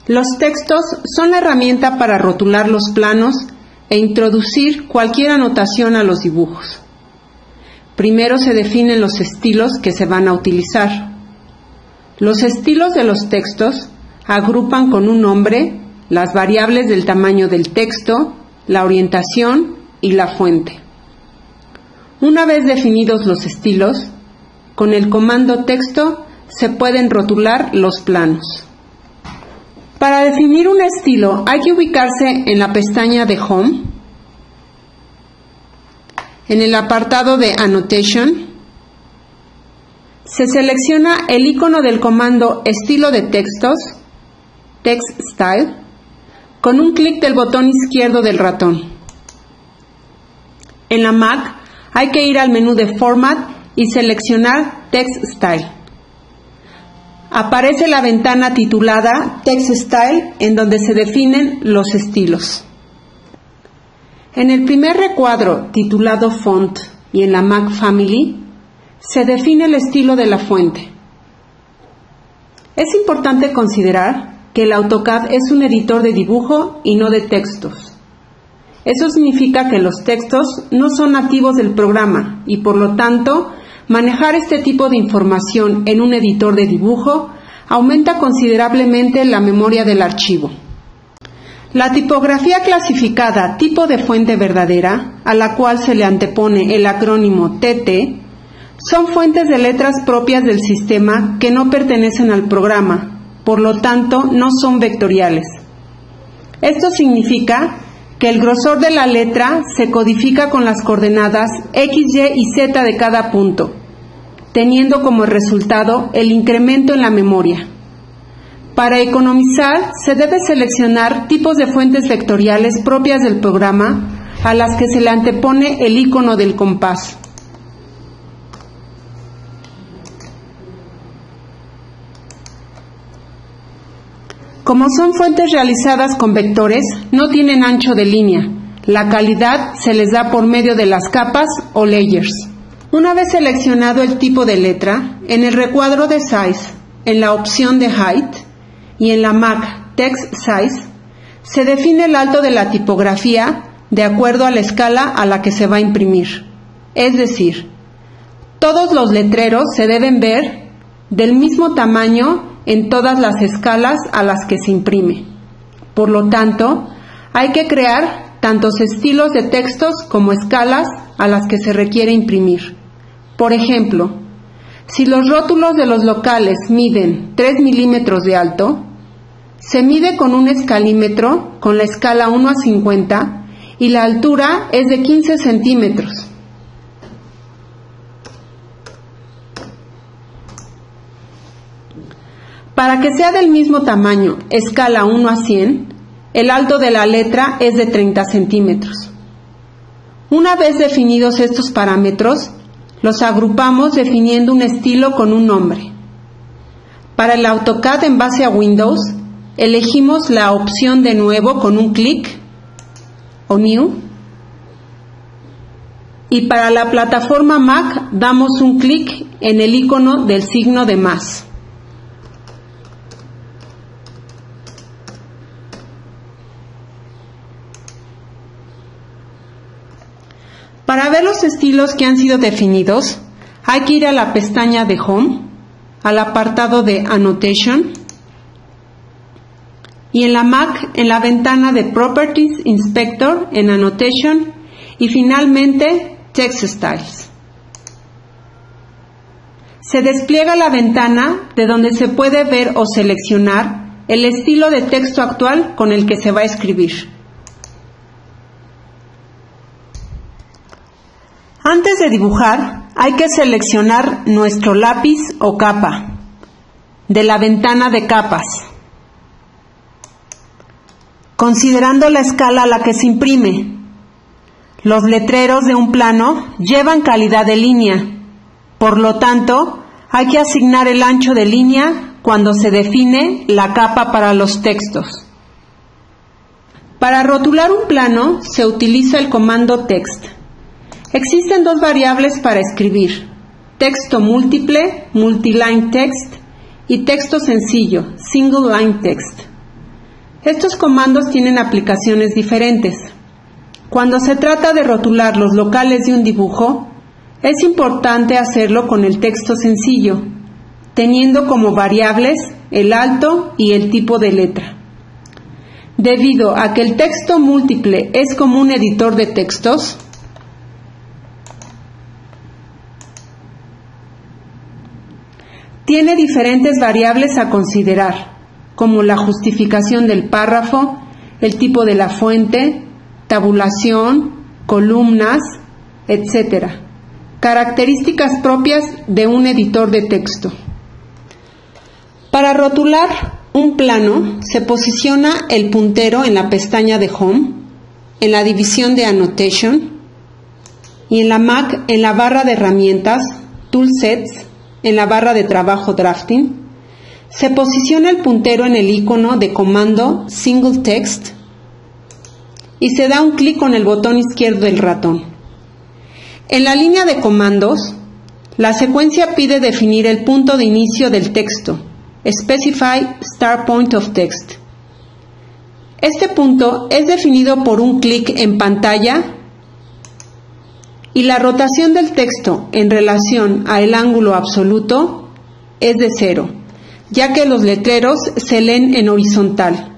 Los textos son la herramienta para rotular los planos e introducir cualquier anotación a los dibujos. Primero se definen los estilos que se van a utilizar. Los estilos de los textos agrupan con un nombre las variables del tamaño del texto, la orientación y la fuente. Una vez definidos los estilos, con el comando texto se pueden rotular los planos. Para definir un estilo hay que ubicarse en la pestaña de Home, en el apartado de Annotation, se selecciona el icono del comando Estilo de textos, Text Style, con un clic del botón izquierdo del ratón. En la Mac hay que ir al menú de Format y seleccionar Text Style. Aparece la ventana titulada Text Style en donde se definen los estilos. En el primer recuadro titulado Font y en la Mac Family se define el estilo de la fuente. Es importante considerar que el AutoCAD es un editor de dibujo y no de textos. Eso significa que los textos no son nativos del programa y por lo tanto manejar este tipo de información en un editor de dibujo aumenta considerablemente la memoria del archivo. La tipografía clasificada tipo de fuente verdadera, a la cual se le antepone el acrónimo TT, son fuentes de letras propias del sistema que no pertenecen al programa, por lo tanto no son vectoriales. Esto significa que el grosor de la letra se codifica con las coordenadas X, Y y Z de cada punto, teniendo como resultado el incremento en la memoria. Para economizar, se debe seleccionar tipos de fuentes vectoriales propias del programa a las que se le antepone el icono del compás. Como son fuentes realizadas con vectores, no tienen ancho de línea. La calidad se les da por medio de las capas o layers. Una vez seleccionado el tipo de letra, en el recuadro de Size, en la opción de Height y en la Mac Text Size, se define el alto de la tipografía de acuerdo a la escala a la que se va a imprimir. Es decir, todos los letreros se deben ver del mismo tamaño en todas las escalas a las que se imprime. Por lo tanto, hay que crear tantos estilos de textos como escalas a las que se requiere imprimir. Por ejemplo, si los rótulos de los locales miden 3 milímetros de alto, se mide con un escalímetro con la escala 1 a 50 y la altura es de 15 centímetros. Para que sea del mismo tamaño, escala 1 a 100, el alto de la letra es de 30 centímetros. Una vez definidos estos parámetros, los agrupamos definiendo un estilo con un nombre. Para el AutoCAD en base a Windows, elegimos la opción de nuevo con un clic o New. Y para la plataforma Mac damos un clic en el icono del signo de más. Para ver los estilos que han sido definidos, hay que ir a la pestaña de Home, al apartado de Annotation, y en la Mac, en la ventana de Properties Inspector, en Annotation, y finalmente Text Styles. Se despliega la ventana de donde se puede ver o seleccionar el estilo de texto actual con el que se va a escribir. Antes de dibujar, hay que seleccionar nuestro lápiz o capa de la ventana de capas, considerando la escala a la que se imprime. Los letreros de un plano llevan calidad de línea, por lo tanto, hay que asignar el ancho de línea cuando se define la capa para los textos. Para rotular un plano, se utiliza el comando text. Existen dos variables para escribir: texto múltiple, multiline text, y texto sencillo, single line text. Estos comandos tienen aplicaciones diferentes. Cuando se trata de rotular los locales de un dibujo, es importante hacerlo con el texto sencillo, teniendo como variables el alto y el tipo de letra. Debido a que el texto múltiple es como un editor de textos, tiene diferentes variables a considerar, como la justificación del párrafo, el tipo de la fuente, tabulación, columnas, etc. Características propias de un editor de texto. Para rotular un plano, se posiciona el puntero en la pestaña de Home, en la división de Annotation, y en la Mac en la barra de herramientas, Toolsets, en la barra de trabajo Drafting. Se posiciona el puntero en el icono de comando Single Text y se da un clic con el botón izquierdo del ratón. En la línea de comandos, la secuencia pide definir el punto de inicio del texto, Specify Start Point of Text. Este punto es definido por un clic en pantalla y la rotación del texto en relación al ángulo absoluto es de 0, ya que los letreros se leen en horizontal.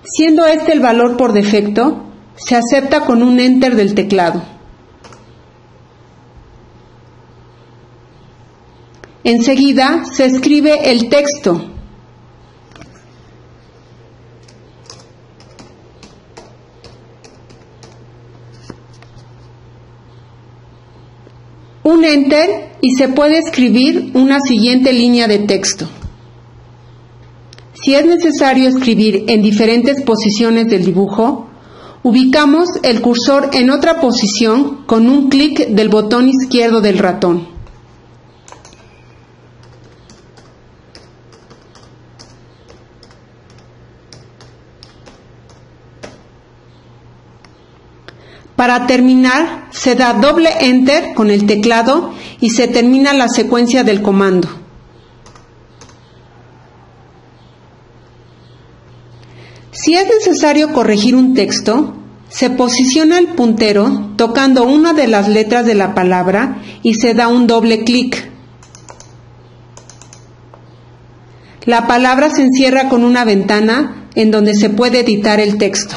Siendo este el valor por defecto, se acepta con un Enter del teclado. Enseguida se escribe el texto. Un Enter y se puede escribir una siguiente línea de texto. Si es necesario escribir en diferentes posiciones del dibujo, ubicamos el cursor en otra posición con un clic del botón izquierdo del ratón. Para terminar, se da doble Enter con el teclado y se termina la secuencia del comando. Si es necesario corregir un texto, se posiciona el puntero tocando una de las letras de la palabra y se da un doble clic. La palabra se encierra con una ventana en donde se puede editar el texto.